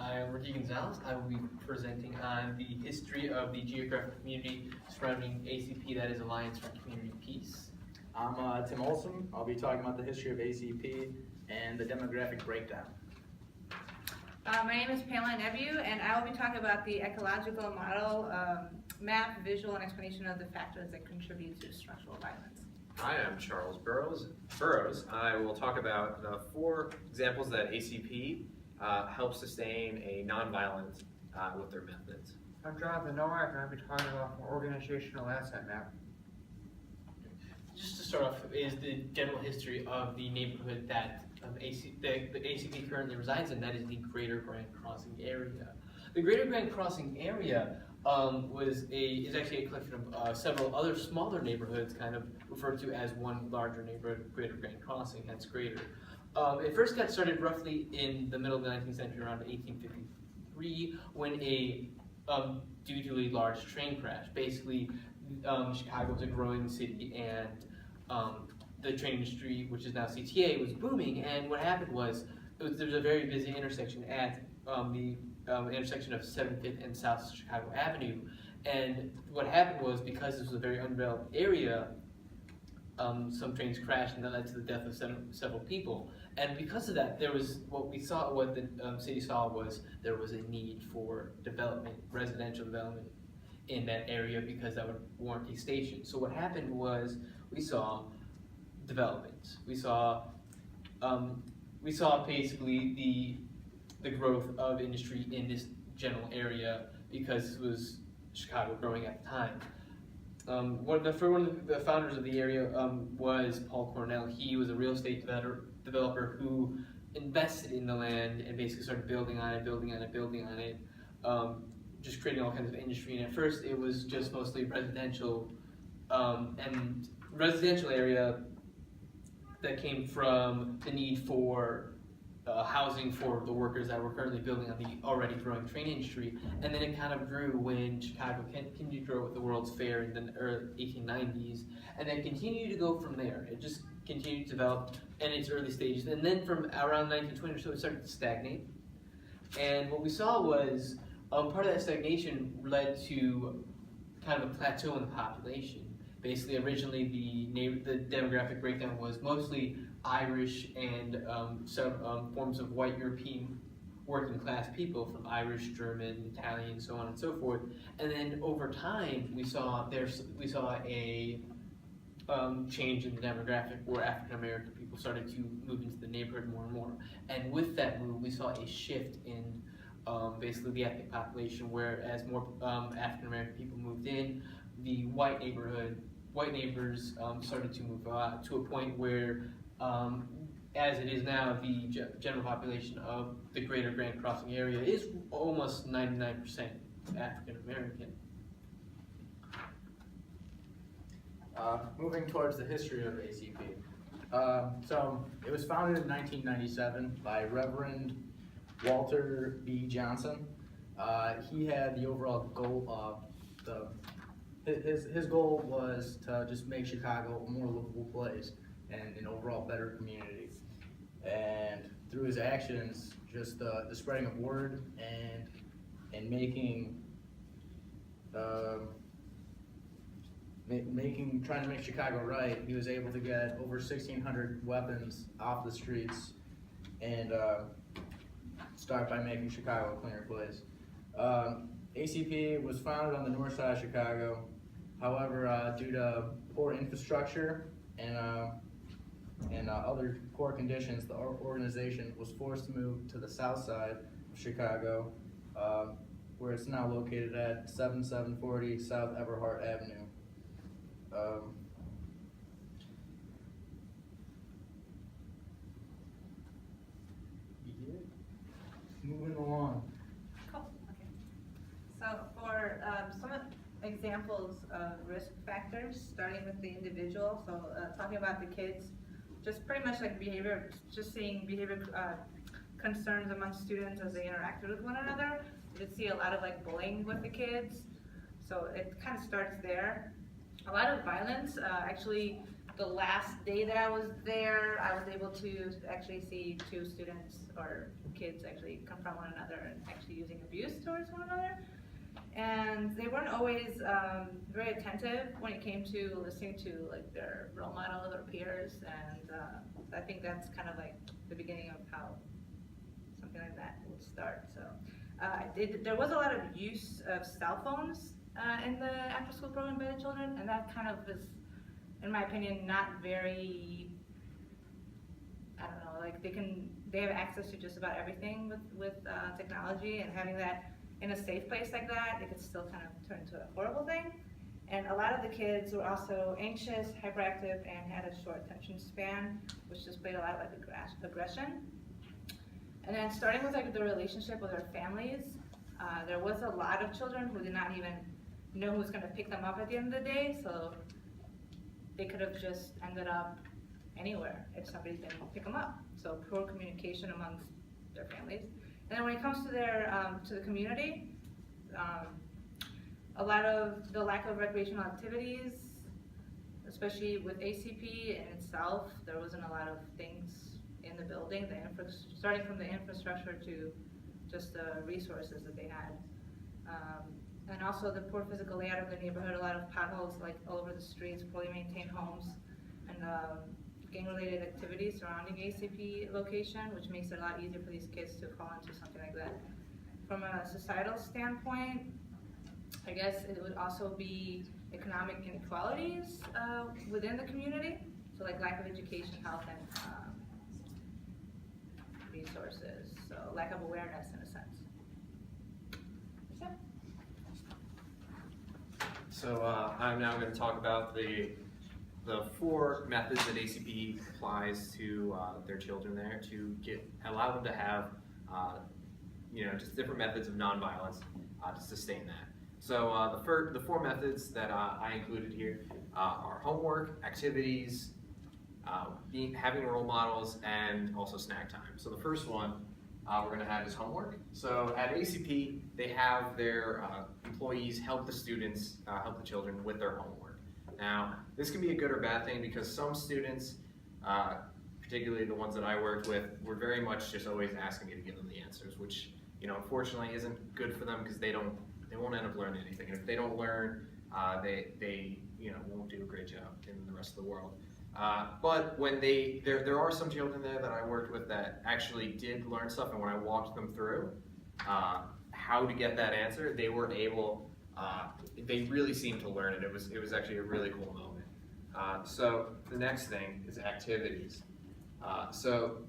I'm Ricky Gonzalez. I will be presenting on the history of the geographic community surrounding ACP, that is Alliance for Community Peace. I'm Tim Olson. I'll be talking about the history of ACP and the demographic breakdown. My name is Pamela Nebu, and I will be talking about the ecological model, map, visual, and explanation of the factors that contribute to structural violence. Hi, I'm Charles Burrows. I will talk about the 4 examples that ACP helps sustain a nonviolent with their methods. I'm Jonathan Nowak, and I'll be talking about an organizational asset map. Just to start off is the general history of the neighborhood that the ACP currently resides in, that is the Greater Grand Crossing area. The Greater Grand Crossing area is actually a collection of several other smaller neighborhoods, kind of referred to as one larger neighborhood, Greater Grand Crossing, hence greater. It first got started roughly in the middle of the 19th century, around 1853, when due to a large train crash. Basically, Chicago was a growing city, and the train industry, which is now CTA, was booming. And what happened was, there was a very busy intersection at the intersection of 75th and South Chicago Avenue. And what happened was, because this was a very undeveloped area, some trains crashed, and that led to the death of several people. And because of that, what the city saw was there was a need for development, residential development in that area, because that would warrant a station. So what happened was, we saw development. We saw basically the growth of industry in this general area, because it was Chicago growing at the time. One of the founders of the area was Paul Cornell. He was a real estate developer who invested in the land and basically started building on it, just creating all kinds of industry. And at first it was just mostly residential, and residential area that came from the need for housing for the workers that were currently building on the already growing train industry. And then it kind of grew when Chicago continued to grow with the World's Fair in the early 1890s, and then continued to go from there. It just continued to develop in its early stages. And then from around 1920 or so, it started to stagnate. And what we saw was, part of that stagnation led to kind of a plateau in the population. Basically, originally the demographic breakdown was mostly Irish and some forms of white European working class people, from Irish, German, Italian, so on and so forth. And then over time, we saw a change in the demographic, where African American people started to move into the neighborhood more and more. And with that move, we saw a shift in basically the ethnic population, where as more African American people moved in, the white neighbors started to move to a point where, as it is now, the general population of the Greater Grand Crossing area is almost 99% African American. Moving towards the history of ACP. So it was founded in 1997 by Reverend Walter B. Johnson. He had the overall goal of his goal was to just make Chicago a more livable place and an overall better community. And through his actions, just the spreading of word and trying to make Chicago right, he was able to get over 1,600 weapons off the streets and start by making Chicago a cleaner place. ACP was founded on the north side of Chicago. However, due to poor infrastructure and other poor conditions, the organization was forced to move to the south side of Chicago, where it's now located at 7740 South Everhart Avenue. Moving along. Cool. Okay. So for some examples of risk factors, starting with the individual, so talking about the kids, just pretty much like behavior, just seeing behavior concerns among students as they interacted with one another. You could see a lot of like bullying with the kids, so it kind of starts there. A lot of violence, actually the last day that I was there, I was able to actually see 2 students or kids actually confront one another and actually using abuse towards one another. And they weren't always very attentive when it came to listening to like their role models or peers, and I think that's kind of like the beginning of how something like that would start. So there was a lot of use of cell phones in the after-school program by the children, and that kind of is, in my opinion, not very, I don't know, like they have access to just about everything with technology, and having that in a safe place like that, it could still kind of turn into a horrible thing. And a lot of the kids were also anxious, hyperactive, and had a short attention span, which displayed a lot of like aggression. And then starting with like the relationship with their families, there was a lot of children who did not even know who was going to pick them up at the end of the day, so they could have just ended up anywhere if somebody didn't pick them up. So poor communication amongst their families. And then when it comes to their to the community, a lot of the lack of recreational activities, especially with ACP in itself, there wasn't a lot of things in the building, starting from the infrastructure to just the resources that they had. And also the poor physical layout of the neighborhood, a lot of potholes like all over the streets, poorly maintained homes, and gang-related activities surrounding ACP location, which makes it a lot easier for these kids to fall into something like that. From a societal standpoint, I guess it would also be economic inequalities within the community, so like lack of education, health, and resources, so lack of awareness in a sense. So I'm now going to talk about the 4 methods that ACP applies to their children there to allow them to have just different methods of nonviolence to sustain that. So the 4 methods that I included here are homework, activities, having role models, and also snack time. So the first one we're going to have is homework. So at ACP, they have their employees help the students, help the children with their homework. Now, this can be a good or bad thing because some students, particularly the ones that I worked with, were very much just always asking me to give them the answers, which unfortunately isn't good for them because they won't end up learning anything. And if they don't learn, they won't do a great job in the rest of the world. But when there are some children there that I worked with that actually did learn stuff, and when I walked them through how to get that answer, they were able, they really seemed to learn it. It was actually a really cool moment. So the next thing is activities. So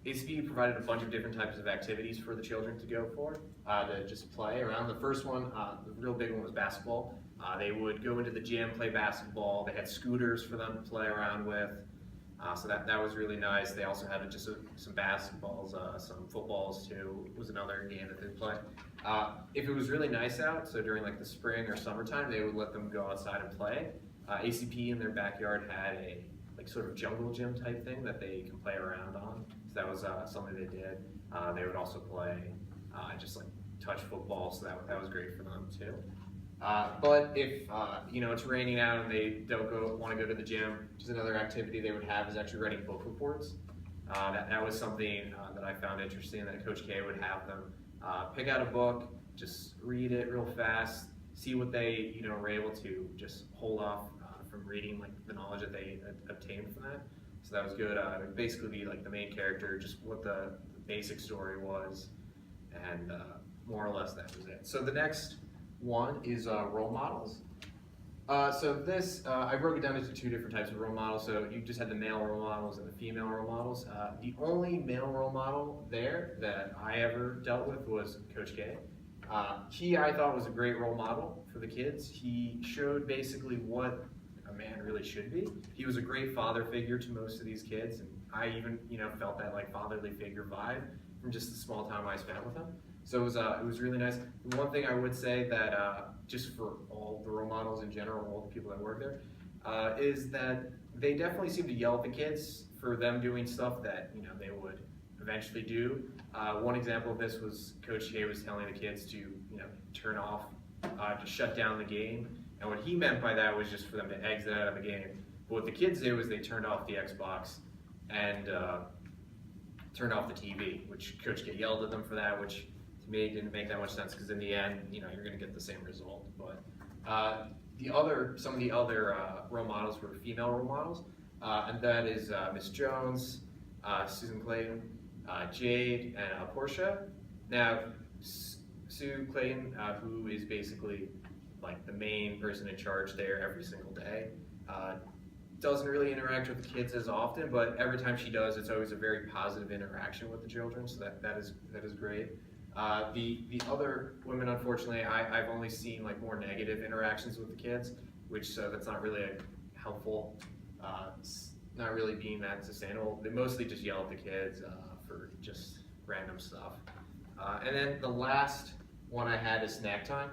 ACP provided a bunch of different types of activities for the children to go for, to just play around. The first one, the real big one, was basketball. They would go into the gym, play basketball. They had scooters for them to play around with. So that was really nice. They also had just some basketballs, some footballs too, was another game that they'd play. If it was really nice out, so during like the spring or summertime, they would let them go outside and play. ACP in their backyard had a sort of jungle gym type thing that they can play around on. So that was something they did. They would also play just like touch football, so that was great for them too. But if it's raining out and they don't want to go to the gym, just another activity they would have is actually writing book reports. That was something that I found interesting, that Coach K would have them pick out a book, just read it real fast, see what they were able to just hold off from reading, like the knowledge that they obtained from that. So that was good. It would basically be like the main character, just what the basic story was, and more or less that was it. So the next one is role models. So this, I broke it down into 2 different types of role models. So you just had the male role models and the female role models. The only male role model there that I ever dealt with was Coach K. He, I thought, was a great role model for the kids. He showed basically what a man really should be. He was a great father figure to most of these kids, and I even felt that like fatherly figure vibe from just the small time I spent with him. So it was really nice. The one thing I would say that just for all the role models in general, all the people that work there, is that they definitely seem to yell at the kids for them doing stuff that they would eventually do. One example of this was Coach K was telling the kids to turn off, to shut down the game, and what he meant by that was just for them to exit out of the game. But But what the kids did was they turned off the Xbox and turned off the TV, which coach get yelled at them for that, which to me didn't make that much sense because in the end, you know, you're going to get the same result. But some of the other role models were female role models, and that is Miss Jones, Susan Clayton, Jade, and Portia. Now, Sue Clayton, who is basically like the main person in charge there every single day, doesn't really interact with the kids as often, but every time she does, it's always a very positive interaction with the children, so that is great. The other women, unfortunately, I've only seen like more negative interactions with the kids, which that's not really helpful. Not really being that sustainable. They mostly just yell at the kids for just random stuff. And then the last one I had is snack time.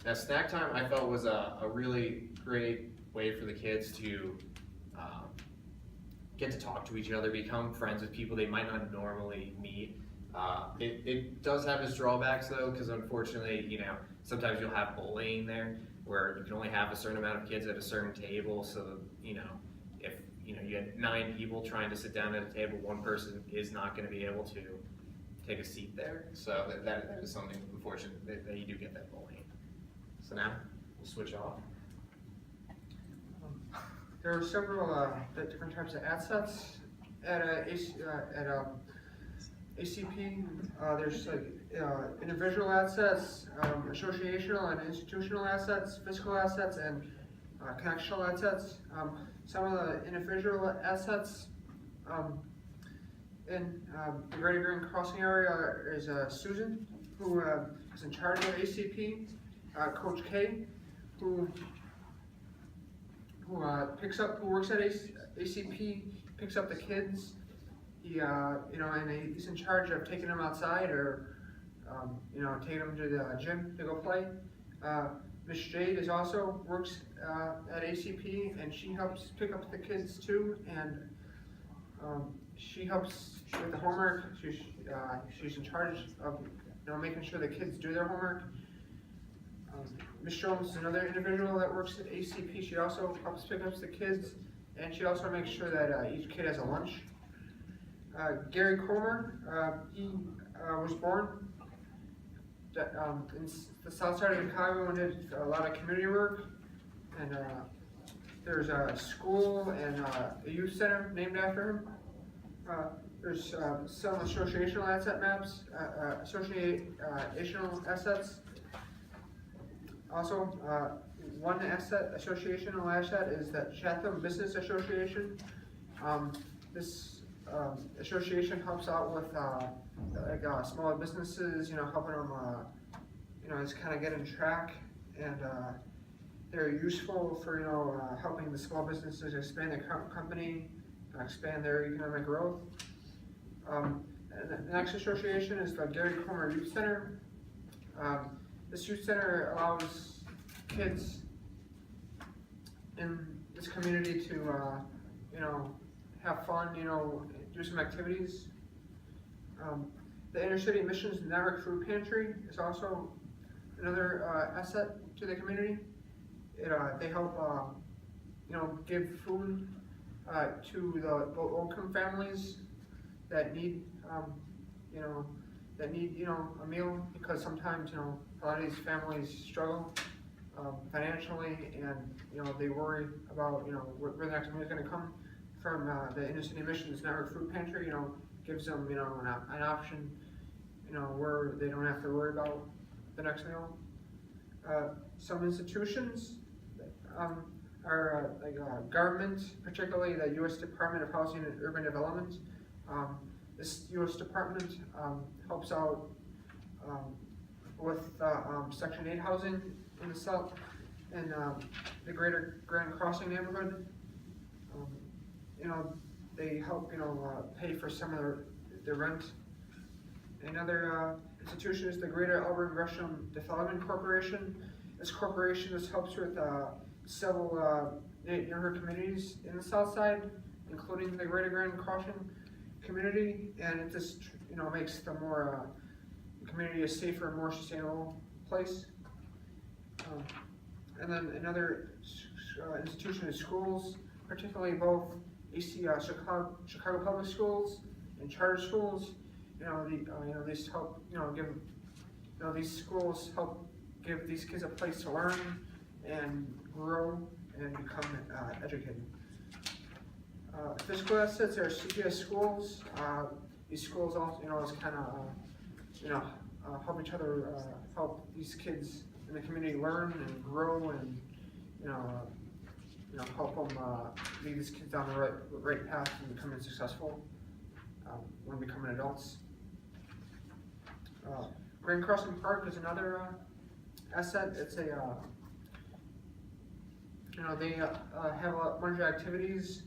Now, snack time I felt was a really great way for the kids to get to talk to each other, become friends with people they might not normally meet. It does have its drawbacks though, because unfortunately, you know, sometimes you'll have bullying there, where you can only have a certain amount of kids at a certain table. So, you know, if you had 9 people trying to sit down at a table, one person is not going to be able to take a seat there. So that is something unfortunate that you do get that bullying. So now we'll switch off. There are several different types of assets at ACP. There's like individual assets, associational and institutional assets, physical assets, and connectional assets. Some of the individual assets in the Greater Grand Crossing area is Susan, who is in charge of ACP, Coach K, who works at ACP, picks up the kids. He, and he's in charge of taking them outside or, taking them to the gym to go play. Miss Jade is also works at ACP, and she helps pick up the kids too, and she helps with the homework. She's in charge of making sure the kids do their homework. Miss Jones is another individual that works at ACP. She also helps pick up the kids, and she also makes sure that each kid has a lunch. Gary Comer, he was born in the south side of Chicago and did a lot of community work. And there's a school and a youth center named after him. There's some associational asset maps, associational assets. Also, one associational asset is the Chatham Business Association. This association helps out with smaller businesses, helping them, just kind of get in track, and they're useful for, helping the small businesses expand their company, expand their economic growth. And the next association is the Gary Comer Youth Center. This youth center allows kids in this community to, have fun, do some activities. The Inner City Missions Network Food Pantry is also another asset to the community. They help, give food to the low-income families that need, a meal, because sometimes, a lot of these families struggle financially, and, they worry about, where the next meal is going to come from. The Inner City Missions Network Food Pantry, gives them, an option, where they don't have to worry about the next meal. Some institutions are government, particularly the U.S. Department of Housing and Urban Development. This U.S. Department helps out with Section 8 housing in the South, in the Greater Grand Crossing neighborhood. They help, pay for some of the rent. Another institution is the Greater Auburn Gresham Development Corporation. This corporation just helps with several neighborhood communities in the South Side, including the Greater Grand Crossing community, and it just, makes the more community a safer, more sustainable place. And then another institution is schools. particularly both Chicago Public Schools and charter schools. These help, these schools help give these kids a place to learn and grow and become educated. Physical assets are CPS schools. These schools also, is kind of, help each other, help these kids in the community learn and grow and, help them lead these kids down the right path and becoming successful when becoming adults. Grand Crossing Park is another asset. It's a, they have a bunch of activities,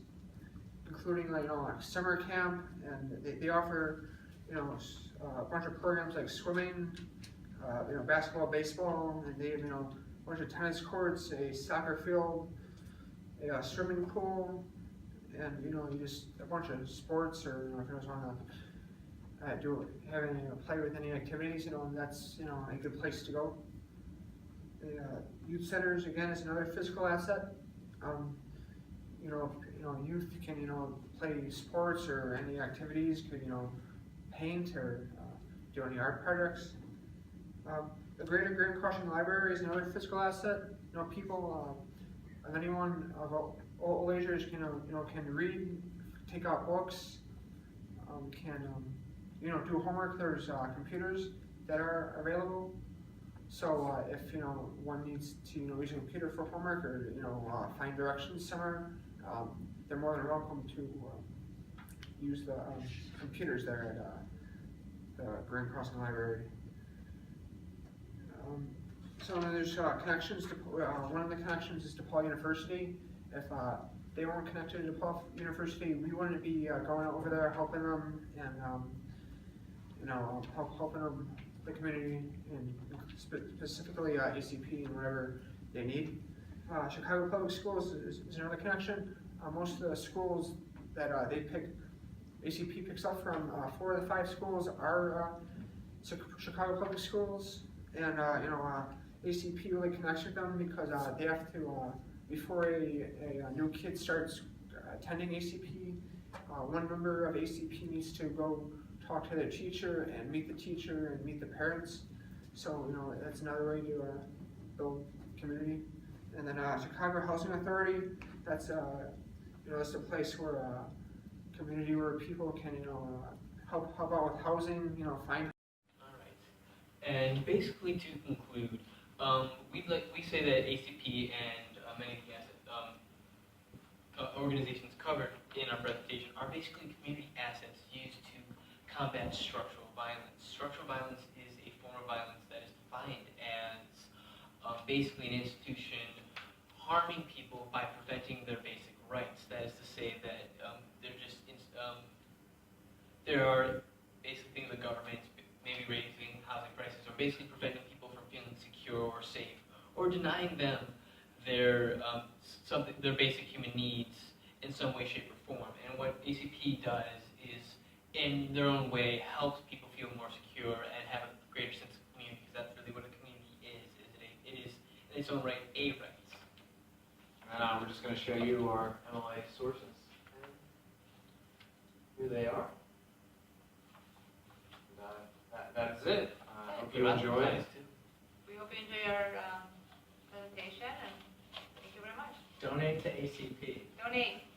including like summer camp, and they offer a bunch of programs like swimming, basketball, baseball, and they have a bunch of tennis courts, a soccer field, a swimming pool, and just a bunch of sports, or if you just want to play with any activities, that's a good place to go. The youth centers again is another physical asset. Youth can play sports or any activities, could paint or do any art projects. The Greater Grand Crossing Library is another physical asset. People, anyone of all ages can read, take out books, can do homework. There's computers that are available. So if one needs to use a computer for homework or find directions somewhere, they're more than welcome to use the computers there at the Grand Crossing Library. So then there's connections to one of the connections is DePaul University. If they weren't connected to DePaul University, we wouldn't be going over there helping them and helping them, the community, and specifically ACP and whatever they need. Chicago Public Schools is another connection. Most of the schools that they pick, ACP picks up from, 4 of the 5 schools are Chicago Public Schools, and ACP really connects with them because they have to, before a new kid starts attending ACP, one member of ACP needs to go talk to the teacher and meet the teacher and meet the parents. So that's another way to build community. And then Chicago Housing Authority, that's it's a place where community where people can help out with housing, find. All right. And basically to conclude, we say that ACP and many of the organizations covered in our presentation are basically community assets used to combat structural violence. Structural violence is a form of violence that is defined as basically an institution harming people by preventing their basic rights. That is to say that there are basically things the government, maybe raising housing prices, or basically preventing people from feeling secure or safe, or denying them their basic human needs in some way, shape, or form. And what ACP does is, in their own way, helps people feel more secure and have a greater sense of community, because that's really what a community is. It is in its own right a right. And we're just going to show you our MLA sources and who they are. That's it. I hope you enjoy it. We hope you enjoy our presentation, and thank you very much. Donate to ACP. Donate.